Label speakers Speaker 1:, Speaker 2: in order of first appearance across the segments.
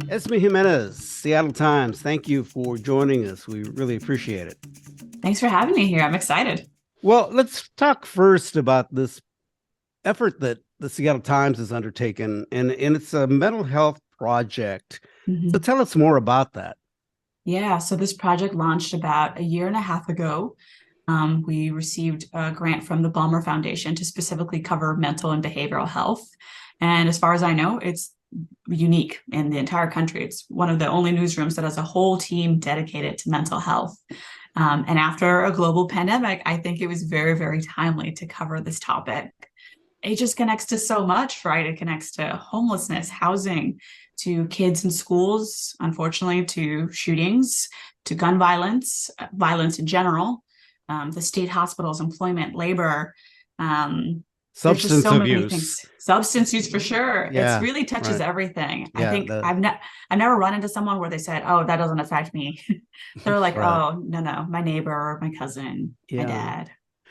Speaker 1: Esmy Jimenez, Seattle Times. Thank you for joining us. We really appreciate it.
Speaker 2: Thanks for having me here. I'm excited.
Speaker 1: Well, let's talk first about this effort that the Seattle Times has undertaken, and it's a mental health project. So
Speaker 2: Mhm.
Speaker 1: tell us more about that.
Speaker 2: Yeah, so this project launched about a year and a half ago. We received a grant from the Balmer Foundation to specifically cover mental and behavioral health. And as far as I know, it's unique in the entire country. It's one of the only newsrooms that has a whole team dedicated to mental health. And after a global pandemic, I think it was very, very timely to cover this topic. It just connects to so much, right? It connects to homelessness, housing, to kids in schools, unfortunately, to shootings, to gun violence, violence in general, the state hospitals, employment, labor. There's just
Speaker 1: Substance
Speaker 2: so many things.
Speaker 1: abuse.
Speaker 2: Substance use for sure. It's
Speaker 1: Yeah,
Speaker 2: really touches
Speaker 1: right.
Speaker 2: everything. I
Speaker 1: Yeah,
Speaker 2: think I've never run into someone where they said, "Oh, that doesn't affect me." They're like,
Speaker 1: right.
Speaker 2: "Oh, no, no, my neighbor, my cousin, my
Speaker 1: Yeah.
Speaker 2: dad."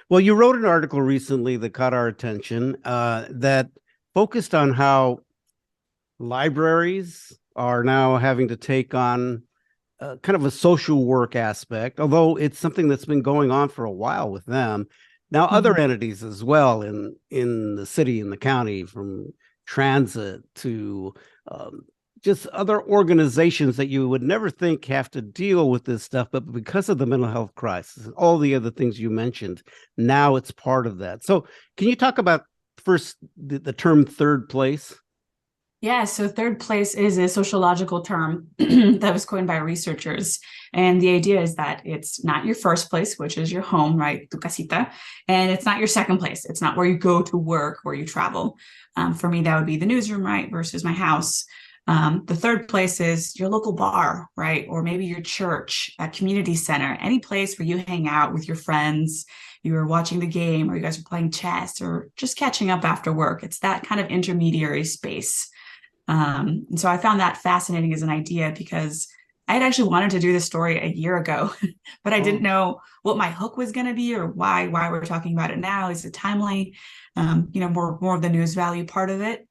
Speaker 1: Well, you wrote an article recently that caught our attention that focused on how libraries are now having to take on kind of a social work aspect, although it's something that's been going on for a while with them. Now, other
Speaker 2: Mhm.
Speaker 1: entities as well in the city and the county, from transit to just other organizations that you would never think have to deal with this stuff, but because of the mental health crisis and all the other things you mentioned, now it's part of that. So, can you talk about first the term third place?
Speaker 2: Yeah, so third place is a sociological term that was coined by researchers. And the idea is that it's not your first place, which is your home, right? Tu casita. And it's not your second place. It's not where you go to work, where you travel. For me, that would be the newsroom, right? Versus my house. The third place is your local bar, right? Or maybe your church, a community center, any place where you hang out with your friends, you are watching the game, or you guys are playing chess, or just catching up after work. It's that kind of intermediary space. And so I found that fascinating as an idea because I had actually wanted to do this story a year ago, but I didn't
Speaker 1: Oh,
Speaker 2: know what my hook was going to be or why we're talking about it now. Is it timely? More of the news value part of it.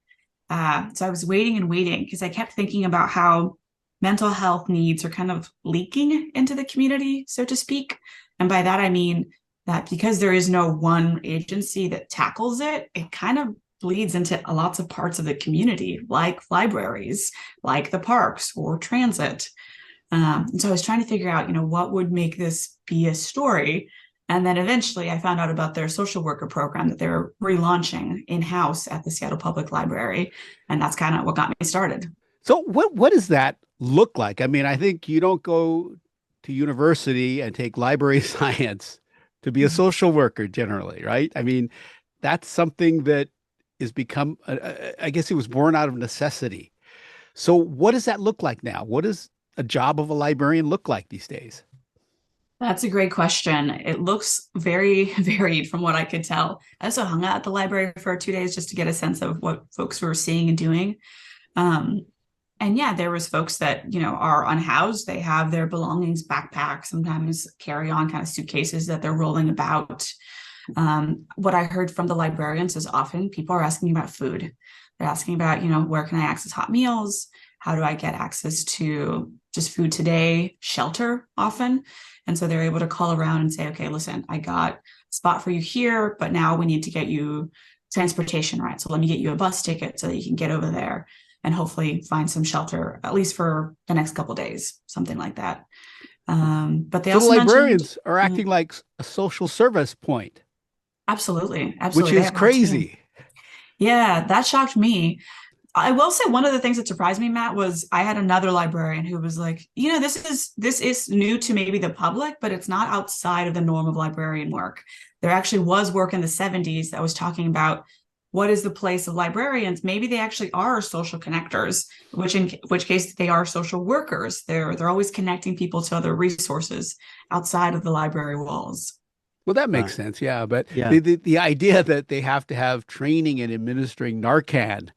Speaker 2: So I was waiting and waiting because I kept thinking about how mental health needs are kind of leaking into the community, so to speak. And by that I mean that because there is no one agency that tackles it, it kind of bleeds into lots of parts of the community, like libraries, like the parks or transit. And so I was trying to figure out, what would make this be a story. And then eventually I found out about their social worker program that they're relaunching in house at the Seattle Public Library. And that's kind of what got me started.
Speaker 3: So what does that look like? I mean, I think you don't go to university and take library science to be a social worker generally, right? I mean, that's something that is become, I guess it was born out of necessity. So what does that look like now? What does a job of a librarian look like these days?
Speaker 2: That's a great question. It looks very varied from what I could tell. I also hung out at the library for 2 days just to get a sense of what folks were seeing and doing. Um, and yeah, there was folks that, are unhoused. They have their belongings backpacked, sometimes carry on kind of suitcases that they're rolling about. What I heard from the librarians is often people are asking about food. They're asking about, where can I access hot meals? How do I get access to just food today, shelter often? And so they're able to call around and say, okay, listen, I got a spot for you here, but now we need to get you transportation, right? So let me get you a bus ticket so that you can get over there and hopefully find some shelter, at least for the next couple of days, something like that. But they
Speaker 3: So the
Speaker 2: also mentioned,
Speaker 3: librarians are
Speaker 2: mm,
Speaker 3: acting like a social service point,
Speaker 2: absolutely,
Speaker 3: which
Speaker 2: absolutely. They
Speaker 3: is
Speaker 2: have a whole team.
Speaker 3: crazy.
Speaker 2: Yeah, that shocked me. I will say one of the things that surprised me, Matt, was I had another librarian who was like, this is new to maybe the public, but it's not outside of the norm of librarian work. There actually was work in the 70s that was talking about what is the place of librarians. Maybe they actually are social connectors, which case they are social workers. They're always connecting people to other resources outside of the library walls.
Speaker 3: Well, that makes
Speaker 1: right.
Speaker 3: sense. Yeah. But
Speaker 1: Yeah.
Speaker 3: the idea that they have to have training in administering Narcan,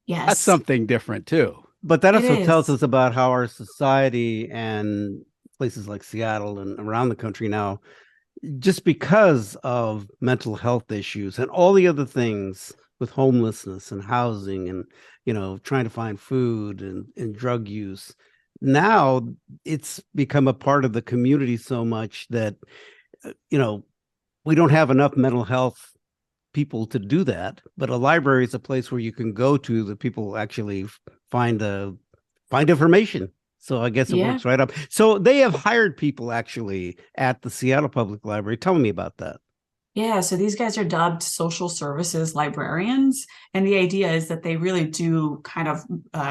Speaker 3: that's
Speaker 2: Yes,
Speaker 3: something different too.
Speaker 1: But that
Speaker 2: it
Speaker 1: also tells
Speaker 2: is.
Speaker 1: us about how our society and places like Seattle and around the country now, just because of mental health issues and all the other things with homelessness and housing and, trying to find food and drug use. Now it's become a part of the community so much that, we don't have enough mental health people to do that, but a library is a place where you can go to that people actually find information. So I guess it
Speaker 2: Yeah.
Speaker 1: works right up. So they have hired people actually at the Seattle Public Library. Tell me about that.
Speaker 2: Yeah, so these guys are dubbed social services librarians. And the idea is that they really do kind of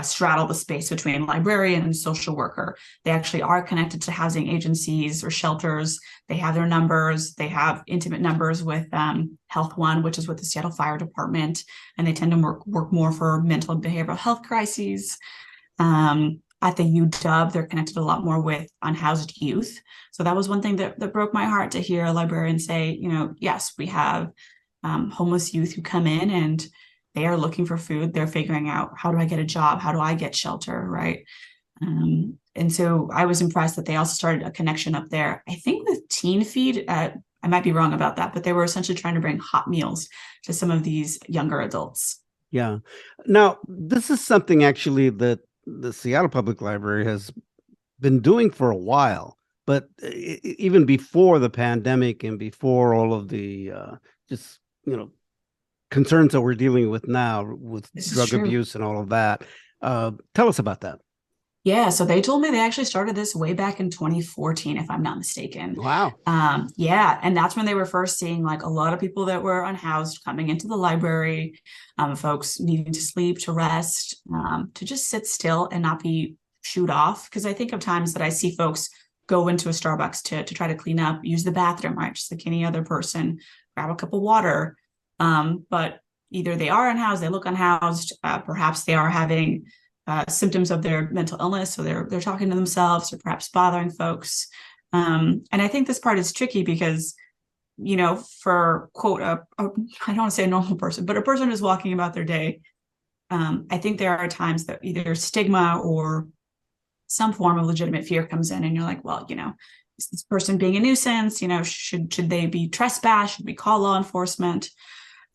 Speaker 2: straddle the space between librarian and social worker. They actually are connected to housing agencies or shelters. They have their numbers. They have intimate numbers with Health One, which is with the Seattle Fire Department. And they tend to work more for mental and behavioral health crises. At the UW, they're connected a lot more with unhoused youth. So that was one thing that broke my heart to hear a librarian say, yes, we have homeless youth who come in and they are looking for food. They're figuring out, how do I get a job? How do I get shelter? Right. And so I was impressed that they also started a connection up there. I think with Teen Feed, I might be wrong about that, but they were essentially trying to bring hot meals to some of these younger adults.
Speaker 1: Yeah. Now, this is something actually that the Seattle Public Library has been doing for a while, but even before the pandemic and before all of the just concerns that we're dealing with now with drug abuse and all of that. Tell us about that.
Speaker 2: Yeah, so they told me they actually started this way back in 2014, if I'm not mistaken.
Speaker 1: Wow.
Speaker 2: Yeah, and that's when they were first seeing like a lot of people that were unhoused coming into the library, folks needing to sleep, to rest, to just sit still and not be shooed off. Because I think of times that I see folks go into a Starbucks to try to clean up, use the bathroom, right, just like any other person, grab a cup of water. But either they are unhoused, they look unhoused, perhaps they are having symptoms of their mental illness, so they're talking to themselves or perhaps bothering folks. And I think this part is tricky because, for quote, I don't want to say a normal person, but a person who's walking about their day, I think there are times that either stigma or some form of legitimate fear comes in, and you're like, well, is this person being a nuisance? Should they be trespassed? Should we call law enforcement?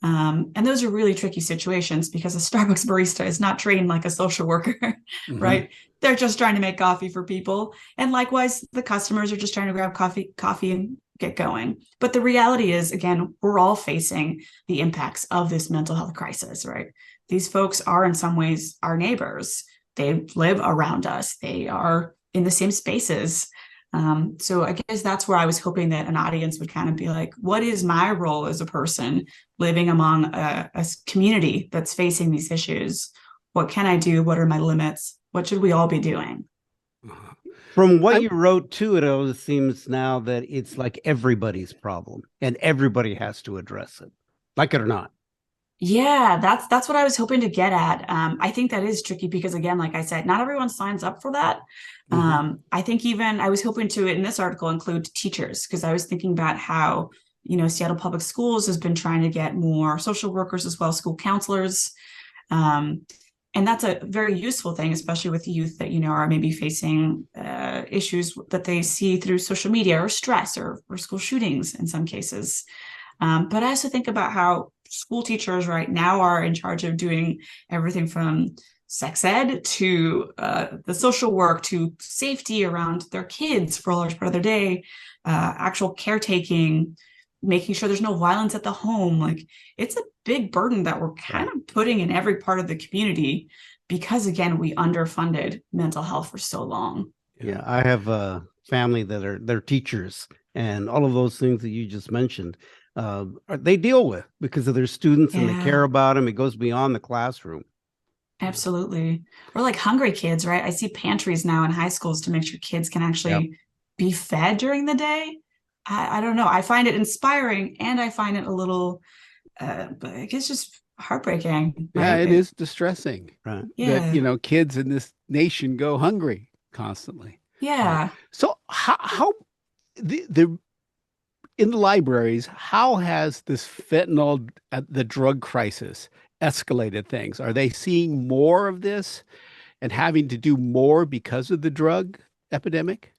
Speaker 2: And those are really tricky situations because a Starbucks barista is not trained like a social worker, right? They're just trying to make coffee for people. And likewise, the customers are just trying to grab coffee and get going. But the reality is, again, we're all facing the impacts of this mental health crisis, right? These folks are in some ways our neighbors. They live around us. They are in the same spaces. So I guess that's where I was hoping that an audience would kind of be like, what is my role as a person living among a community that's facing these issues? What can I do? What are my limits? What should we all be doing?
Speaker 1: From what you wrote too, it always seems now that it's like everybody's problem and everybody has to address it, like it or not.
Speaker 2: Yeah, that's what I was hoping to get at. I think that is tricky because, again, like I said, not everyone signs up for that. I think even I was hoping to, in this article, include teachers, because I was thinking about how, Seattle Public Schools has been trying to get more social workers as well, school counselors. And that's a very useful thing, especially with youth that, are maybe facing issues that they see through social media or stress or school shootings in some cases. But I also think about how school teachers right now are in charge of doing everything from sex ed to the social work to safety around their kids for a large part of their day, actual caretaking, making sure there's no violence at the home. Like, it's a big burden that we're kind of putting in every part of the community because, again, we underfunded mental health for so long.
Speaker 1: Yeah, I have a family that they're teachers, and all of those things that you just mentioned, they deal with because of their students and they care about them. It goes beyond the classroom.
Speaker 2: Absolutely. Or like hungry kids, right? I see pantries now in high schools to make sure kids can actually be fed during the day. I don't know. I find it inspiring and I find it a little, but I guess just heartbreaking.
Speaker 3: Yeah,
Speaker 2: right?
Speaker 3: it is distressing.
Speaker 1: Right.
Speaker 2: Yeah.
Speaker 3: That, kids in this nation go hungry constantly.
Speaker 2: Yeah.
Speaker 3: So how the in the libraries, how has this fentanyl, the drug crisis, escalated things? Are they seeing more of this and having to do more because of the drug epidemic?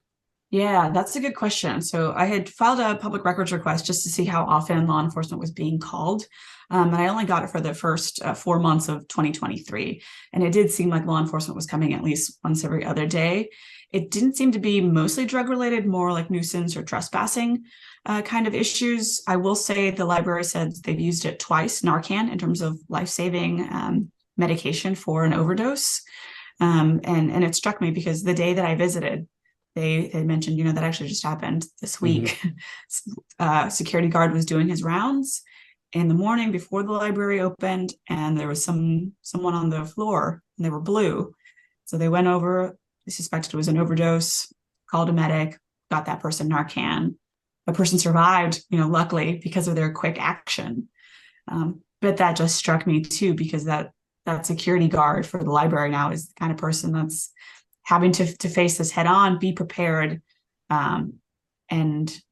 Speaker 2: Yeah, that's a good question. So I had filed a public records request just to see how often law enforcement was being called. And I only got it for the first 4 months of 2023. And it did seem like law enforcement was coming at least once every other day. It didn't seem to be mostly drug related, more like nuisance or trespassing kind of issues. I will say the library said they've used it twice, Narcan, in terms of life-saving medication for an overdose. And it struck me because the day that I visited, they mentioned, that actually just happened this week. Security guard was doing his rounds in the morning before the library opened, and there was someone on the floor, and they were blue. So they went over, they suspected it was an overdose, called a medic, got that person Narcan. The person survived, luckily because of their quick action. But that just struck me too, because that security guard for the library now is the kind of person that's having to face this head on, be prepared. And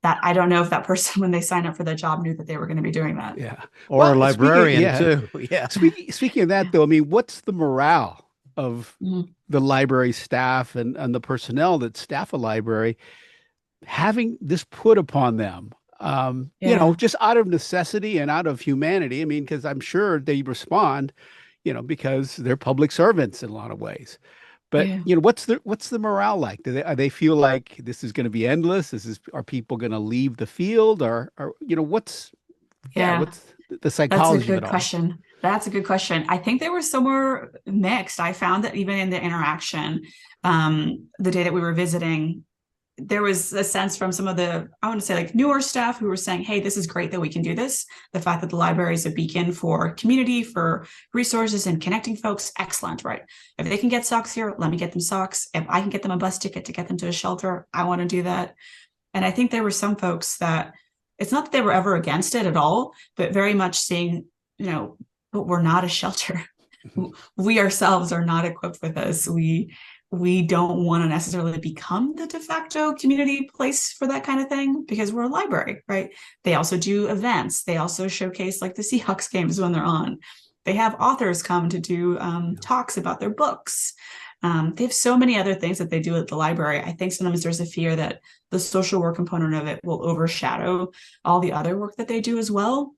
Speaker 2: that I don't know if that person, when they signed up for that job, knew that they were going to be doing that.
Speaker 3: Yeah.
Speaker 1: Or a librarian too. Yeah.
Speaker 3: Speaking of that, though, I mean, what's the morale of the library staff and the personnel that staff a library having this put upon them? Just out of necessity and out of humanity. I mean, because I'm sure they respond, because they're public servants in a lot of ways. But what's the morale like? Do they feel like this is going to be endless? Are people going to leave the field, or what's the psychology of it all?
Speaker 2: That's a good question. I think they were somewhere mixed. I found that even in the interaction, the day that we were visiting, there was a sense from some of the, I want to say like newer staff who were saying, hey, this is great that we can do this. The fact that the library is a beacon for community, for resources and connecting folks, excellent, right? If they can get socks here, let me get them socks. If I can get them a bus ticket to get them to a shelter, I want to do that. And I think there were some folks that, it's not that they were ever against it at all, but very much seeing, but we're not a shelter. We ourselves are not equipped with this. We don't want to necessarily become the de facto community place for that kind of thing because we're a library, right? They also do events. They also showcase like the Seahawks games when they're on. They have authors come to do talks about their books. They have so many other things that they do at the library. I think sometimes there's a fear that the social work component of it will overshadow all the other work that they do as well.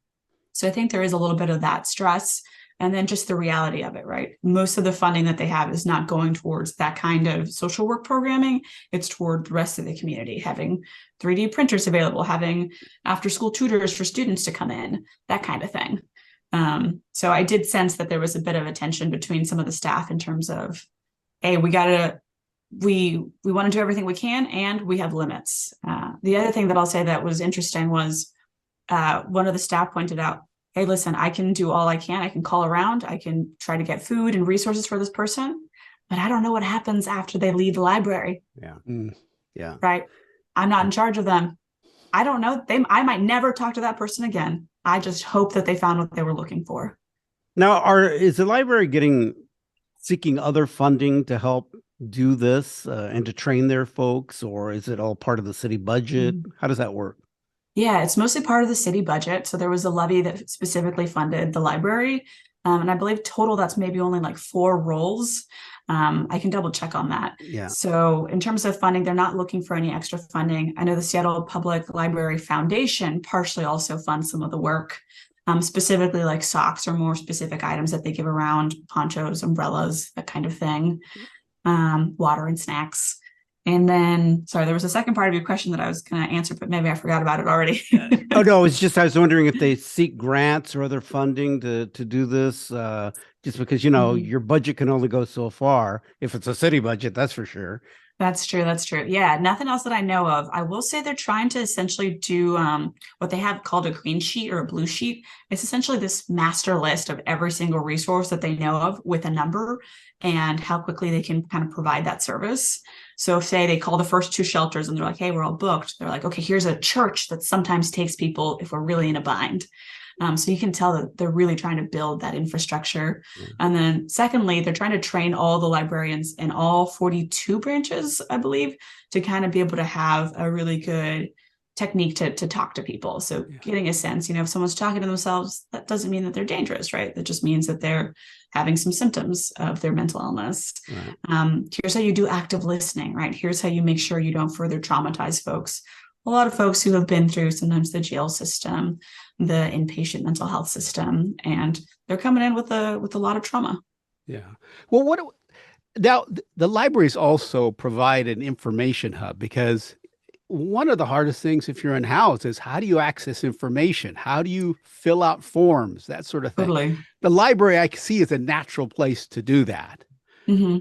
Speaker 2: So I think there is a little bit of that stress. And then just the reality of it, right? Most of the funding that they have is not going towards that kind of social work programming. It's toward the rest of the community, having 3D printers available, having after-school tutors for students to come in, that kind of thing. So I did sense that there was a bit of a tension between some of the staff in terms of, hey, we want to do everything we can, and we have limits. The other thing that I'll say that was interesting was one of the staff pointed out, hey, listen, I can do all I can. I can call around. I can try to get food and resources for this person, but I don't know what happens after they leave the library.
Speaker 1: Yeah.
Speaker 2: Yeah. Right. I'm not in charge of them. I don't know. I might never talk to that person again. I just hope that they found what they were looking for.
Speaker 1: Now, is the library seeking other funding to help do this and to train their folks, or is it all part of the city budget? How does that work?
Speaker 2: Yeah, it's mostly part of the city budget. So there was a levy that specifically funded the library. And I believe total that's maybe only like 4 roles. I can double check on that.
Speaker 1: Yeah.
Speaker 2: So in terms of funding, they're not looking for any extra funding. I know the Seattle Public Library Foundation partially also funds some of the work, specifically like socks or more specific items that they give around, ponchos, umbrellas, that kind of thing, water and snacks. And then, sorry, there was a second part of your question that I was going to answer, but maybe I forgot about it already.
Speaker 1: Oh, no, it's just I was wondering if they seek grants or other funding to do this, just because, your budget can only go so far. If it's a city budget, that's for sure.
Speaker 2: That's true. That's true. Yeah, nothing else that I know of. I will say they're trying to essentially do what they have called a green sheet or a blue sheet. It's essentially this master list of every single resource that they know of with a number and how quickly they can kind of provide that service. So if, say, they call the first 2 shelters and they're like, hey, we're all booked. They're like, okay, here's a church that sometimes takes people if we're really in a bind. So you can tell that they're really trying to build that infrastructure. And then secondly, they're trying to train all the librarians in all 42 branches, I believe, to kind of be able to have a really good technique to talk to people. So getting a sense, if someone's talking to themselves, that doesn't mean that they're dangerous, right? That just means that they're having some symptoms of their mental illness. Right. Here's how you do active listening, right? Here's how you make sure you don't further traumatize folks. A lot of folks who have been through sometimes the jail system, the inpatient mental health system, and they're coming in with a lot of trauma.
Speaker 3: Yeah. Well, now the libraries also provide an information hub, because one of the hardest things if you're unhoused is, how do you access information? How do you fill out forms? That sort of thing.
Speaker 2: Totally.
Speaker 3: The library, I see, is a natural place to do that.
Speaker 2: Mm-hmm.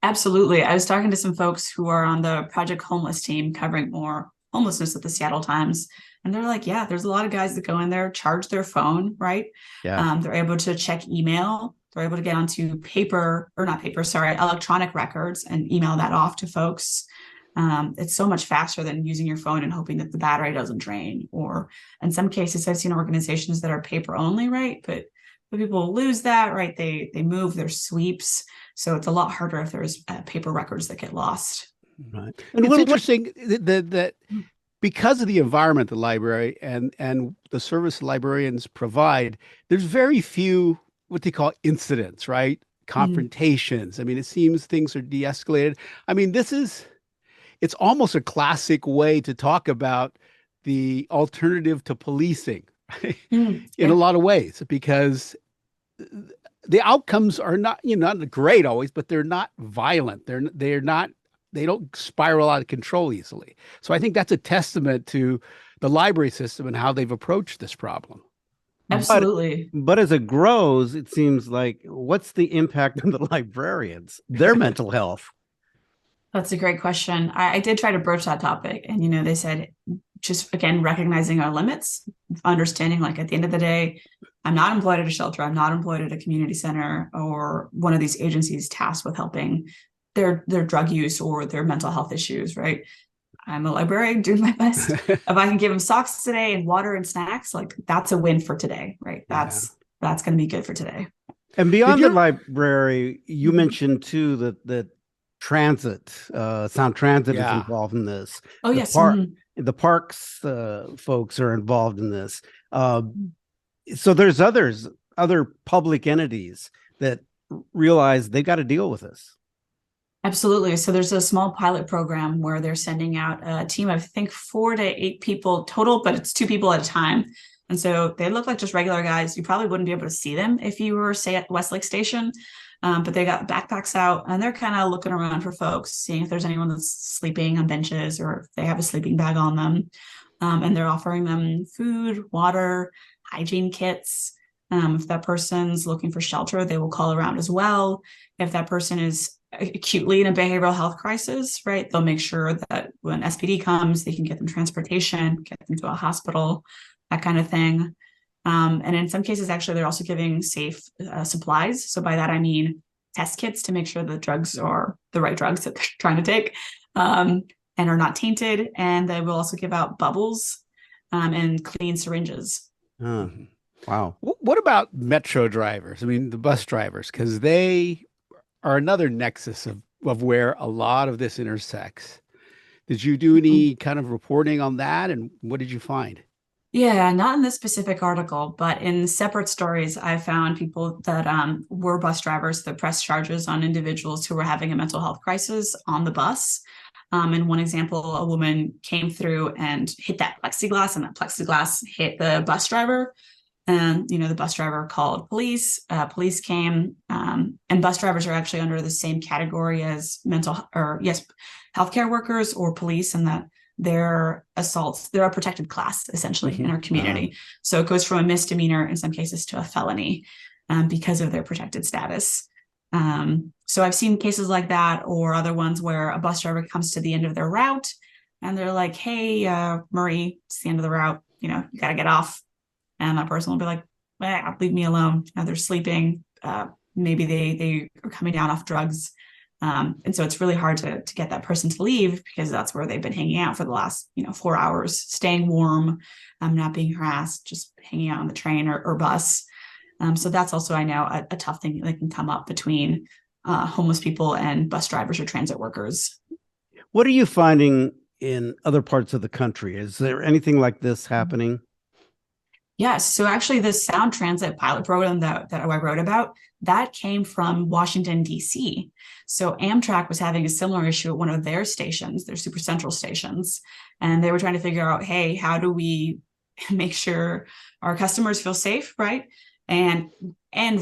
Speaker 2: Absolutely. I was talking to some folks who are on the Project Homeless team covering more homelessness at the Seattle Times. And they're like, yeah, there's a lot of guys that go in there, charge their phone, right? Yeah. They're able to check email. They're able to get onto electronic records and email that off to folks. It's so much faster than using your phone and hoping that the battery doesn't drain. Or in some cases, I've seen organizations that are paper only, right? But people lose that, right? They move their sweeps. So it's a lot harder if there's paper records that get lost.
Speaker 3: Right. And it's interesting that because of the environment, the library and the service librarians provide, there's very few what they call incidents, right? Confrontations. Mm-hmm. I mean, it seems things are de-escalated. I mean, it's almost a classic way to talk about the alternative to policing, right? In a lot of ways, because the outcomes are not, not great always, but they're not violent. They don't spiral out of control easily. So I think that's a testament to the library system and how they've approached this problem.
Speaker 2: Absolutely.
Speaker 1: But as it grows, it seems like, what's the impact on the librarians, their mental health?
Speaker 2: That's a great question. I did try to broach that topic, and they said, just again, recognizing our limits, understanding, like, at the end of the day, I'm not employed at a shelter, I'm not employed at a community center or one of these agencies tasked with helping their drug use or their mental health issues, right? I'm a librarian doing my best. If I can give them socks today and water and snacks, like, that's a win for today, right? That's going to be good for today.
Speaker 1: And beyond the library, you mentioned too that transit, Sound Transit is involved in this.
Speaker 2: Oh, yes.
Speaker 1: The parks folks are involved in this. So there's other public entities that realize they got to deal with this.
Speaker 2: Absolutely. So there's a small pilot program where they're sending out a team of, I think, 4 to 8 people total, but it's 2 people at a time. And so they look like just regular guys. You probably wouldn't be able to see them if you were, say, at Westlake Station. But they got backpacks out and they're kind of looking around for folks, seeing if there's anyone that's sleeping on benches or if they have a sleeping bag on them. And they're offering them food, water, hygiene kits. If that person's looking for shelter, they will call around as well. If that person is acutely in a behavioral health crisis, right, they'll make sure that when SPD comes, they can get them transportation, get them to a hospital, that kind of thing. And in some cases, actually, they're also giving safe supplies. So by that, I mean test kits to make sure the drugs are the right drugs that they're trying to take and are not tainted. And they will also give out bubbles and clean syringes.
Speaker 1: Wow.
Speaker 3: What about metro drivers? I mean, the bus drivers, because they are another nexus of where a lot of this intersects. Did you do any kind of reporting on that? And what did you find?
Speaker 2: Yeah, not in this specific article, but in separate stories, I found people that were bus drivers that pressed charges on individuals who were having a mental health crisis on the bus. In one example, a woman came through and hit that plexiglass, and that plexiglass hit the bus driver. And, the bus driver called police. Police came, and bus drivers are actually under the same category as healthcare workers or police, and that they're a protected class essentially in our community. So it goes from a misdemeanor in some cases to a felony because of their protected status. So I've seen cases like that, or other ones where a bus driver comes to the end of their route and they're like, hey, Marie, it's the end of the route, you got to get off. And that person will be like, leave me alone. They're sleeping. Maybe they are coming down off drugs. And so it's really hard to get that person to leave because that's where they've been hanging out for the last, 4 hours, staying warm, not being harassed, just hanging out on the train or bus. So that's also, I know, a tough thing that can come up between homeless people and bus drivers or transit workers.
Speaker 1: What are you finding in other parts of the country? Is there anything like this happening?
Speaker 2: Yes. So actually, this sound transit pilot program that I wrote about, that came from Washington, D.C. So Amtrak was having a similar issue at one of their stations, their super central stations. And they were trying to figure out, hey, how do we make sure our customers feel safe, right? And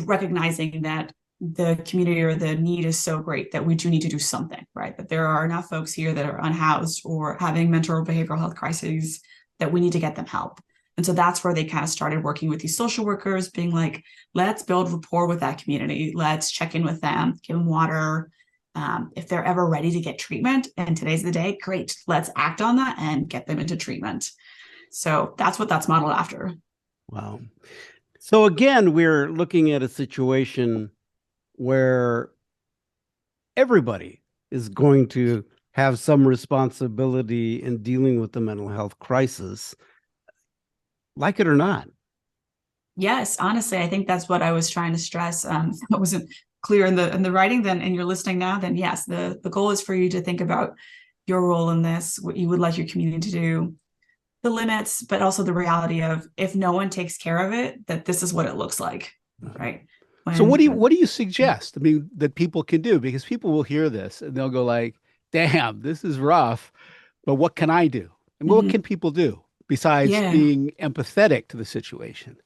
Speaker 2: recognizing that the community or the need is so great that we do need to do something, right? That there are enough folks here that are unhoused or having mental or behavioral health crises that we need to get them help. And so that's where they kind of started working with these social workers, being like, let's build rapport with that community. Let's check in with them, give them water. If they're ever ready to get treatment, and today's the day, great. Let's act on that and get them into treatment. So that's what that's modeled after.
Speaker 1: Wow. So again, we're looking at a situation where everybody is going to have some responsibility in dealing with the mental health crisis, like it or not.
Speaker 2: Yes, honestly, I think that's what I was trying to stress. If it wasn't clear in the writing, then, and you're listening now, then yes, the goal is for you to think about your role in this, what you would like your community to do, the limits, but also the reality of if no one takes care of it, that this is what it looks like, right?
Speaker 3: So what do you suggest? I mean, that people can do, because people will hear this and they'll go like, "Damn, this is rough," but what can I do? And what can people do besides being empathetic to the situation?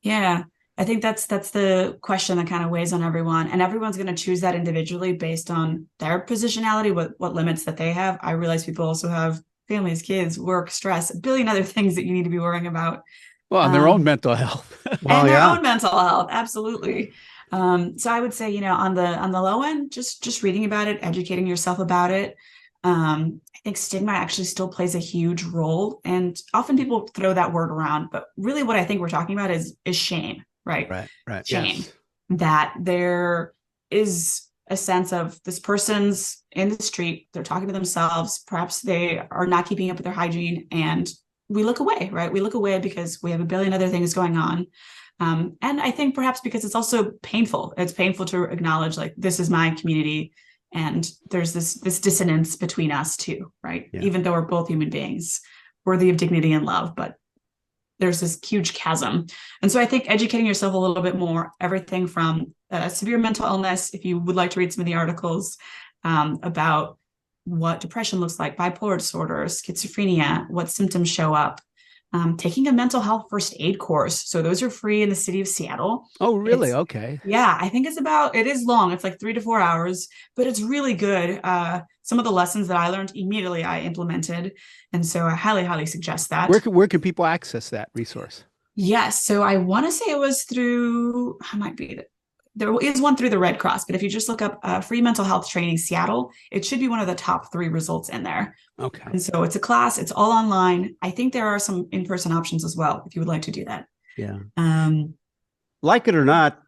Speaker 2: Yeah, I think that's the question that kind of weighs on everyone, and everyone's going to choose that individually based on their positionality, what limits that they have. I realize people also have families, kids, work, stress, a billion other things that you need to be worrying about.
Speaker 3: Well, and their own mental health.
Speaker 2: Well, and their own mental health, absolutely. So I would say, on the low end, just reading about it, educating yourself about it. I think stigma actually still plays a huge role, and often people throw that word around, but really what I think we're talking about is shame, right?
Speaker 1: Right.
Speaker 2: Shame.
Speaker 1: Yes.
Speaker 2: That there is a sense of this person's in the street, they're talking to themselves, perhaps they are not keeping up with their hygiene, and we look away, right? We look away because we have a billion other things going on. And I think perhaps because it's also painful. It's painful to acknowledge, like, this is my community, and there's this dissonance between us too, right?
Speaker 1: Yeah.
Speaker 2: Even though we're both human beings worthy of dignity and love, but there's this huge chasm. And so I think educating yourself a little bit more, everything from severe mental illness, if you would like to read some of the articles about what depression looks like, bipolar disorder, schizophrenia, what symptoms show up, taking a mental health first aid course. So those are free in the city of Seattle.
Speaker 3: Oh, really? Okay.
Speaker 2: Yeah, I think it is long. It's like 3 to 4 hours, but it's really good. Some of the lessons that I learned immediately I implemented. And so I highly, highly suggest that.
Speaker 3: Where can people access that resource?
Speaker 2: Yes. So I want to say it was through, there is one through the Red Cross, but if you just look up free mental health training Seattle, it should be one of the top 3 results in there.
Speaker 3: Okay.
Speaker 2: And so it's a class, it's all online. I think there are some in-person options as well, if you would like to do that.
Speaker 1: Yeah. Like it or not,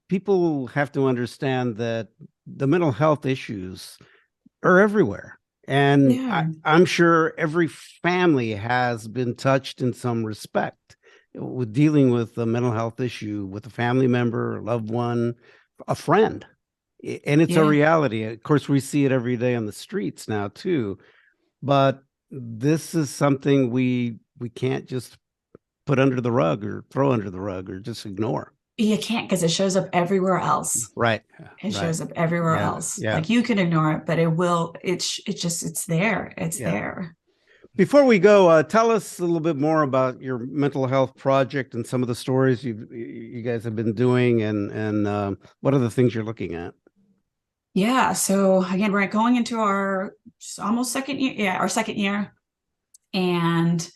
Speaker 1: people have to understand that the mental health issues are everywhere. And I'm sure every family has been touched in some respect with dealing with a mental health issue with a family member, a loved one, a friend. And it's a reality. Of course, we see it every day on the streets now too. But this is something we can't just put under the rug or throw under the rug or just ignore.
Speaker 2: You can't, because it shows up everywhere else.
Speaker 1: Right.
Speaker 2: It shows up everywhere else.
Speaker 1: Yeah.
Speaker 2: Like, you can ignore it, but it's there. It's there.
Speaker 1: Before we go, tell us a little bit more about your mental health project and some of the stories you guys have been doing, and what are the things you're looking at?
Speaker 2: Yeah. So again, we're going into our almost second year. Yeah, our second year. And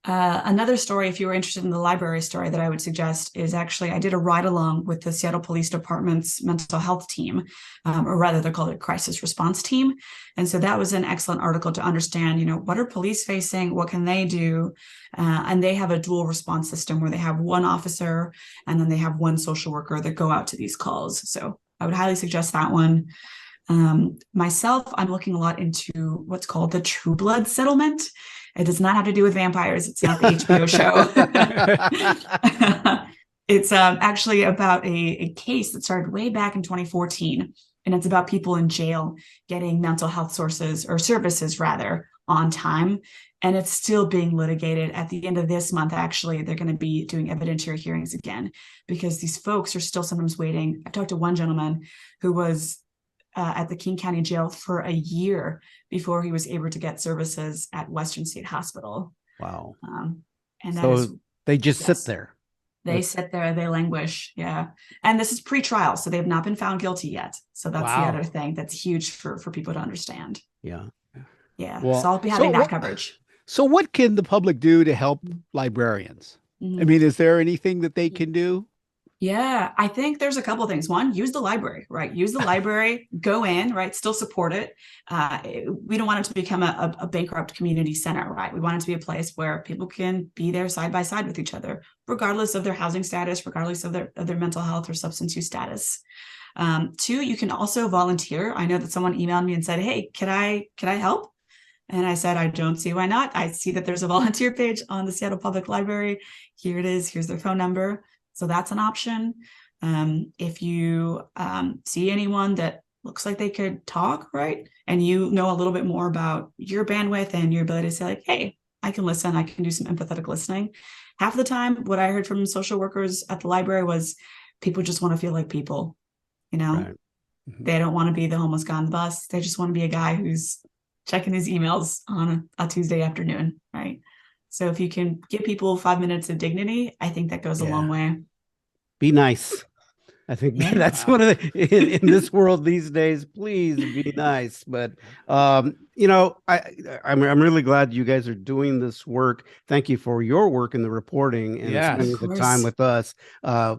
Speaker 2: another story, if you were interested in the library story, that I would suggest is actually I did a ride along with the Seattle Police Department's mental health team, or rather they're called a crisis response team. And so that was an excellent article to understand, what are police facing? What can they do? And they have a dual response system where they have one officer and then they have one social worker that go out to these calls. So I would highly suggest that one. Myself, I'm looking a lot into what's called the True Blood settlement. It does not have to do with vampires. It's not the HBO show. It's actually about a case that started way back in 2014 And it's about people in jail getting mental health sources or services rather on time. And it's still being litigated. At the end of this month, actually, they're going to be doing evidentiary hearings again because these folks are still sometimes waiting. I talked to one gentleman who was at the King County Jail for a year before he was able to get services at Western State Hospital.
Speaker 1: Wow.
Speaker 2: And that
Speaker 1: so
Speaker 2: is,
Speaker 1: they just sit there.
Speaker 2: They sit there, they languish. Yeah. And this is pre-trial, so they have not been found guilty yet. So that's the other thing that's huge for people to understand.
Speaker 1: Yeah.
Speaker 2: Yeah. Well, so I'll be having that coverage.
Speaker 3: So what can the public do to help librarians? I mean, is there anything that they can do?
Speaker 2: Yeah, I think there's a couple of things. One, use the library, right? Use the library, go in, right? Still support it. We don't want it to become a bankrupt community center, right? We want it to be a place where people can be there side by side with each other, regardless of their housing status, regardless of their mental health or substance use status. Two, you can also volunteer. I know that someone emailed me and said, "Hey, can I help?" And I said, I don't see why not. I see that there's a volunteer page on the Seattle Public Library. Here it is. Here's their phone number. So that's an option. If you see anyone that looks like they could talk, right? And you know a little bit more about your bandwidth and your ability to say like, hey, I can listen. I can do some empathetic listening. Half the time, what I heard from social workers at the library was people just want to feel like people, you know? Right. They don't want to be the homeless guy on the bus. They just want to be a guy who's checking his emails on a Tuesday afternoon, right? So if you can give people 5 minutes of dignity, I think that goes a long way.
Speaker 1: Be nice. I think that's one of the in this world these days. Please be nice. But you know, I'm really glad you guys are doing this work. Thank you for your work in the reporting and spending the time with us.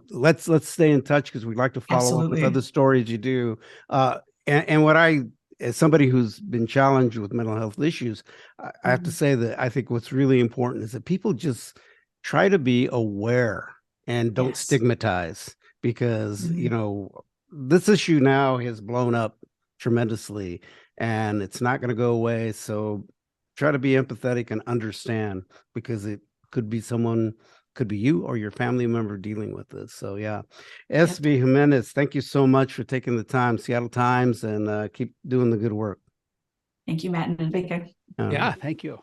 Speaker 1: Let's stay in touch because we'd like to follow up with other stories you do. And what as somebody who's been challenged with mental health issues, I have to say that I think what's really important is that people just try to be aware and don't stigmatize, because you know, this issue now has blown up tremendously and it's not going to go away. So try to be empathetic and understand, because it could be someone, could be you or your family member dealing with this. So yeah, Esmy Jimenez, thank you so much for taking the time. Seattle Times, and keep doing the good work.
Speaker 2: Thank you, Matt and Baker.
Speaker 3: Yeah, thank you.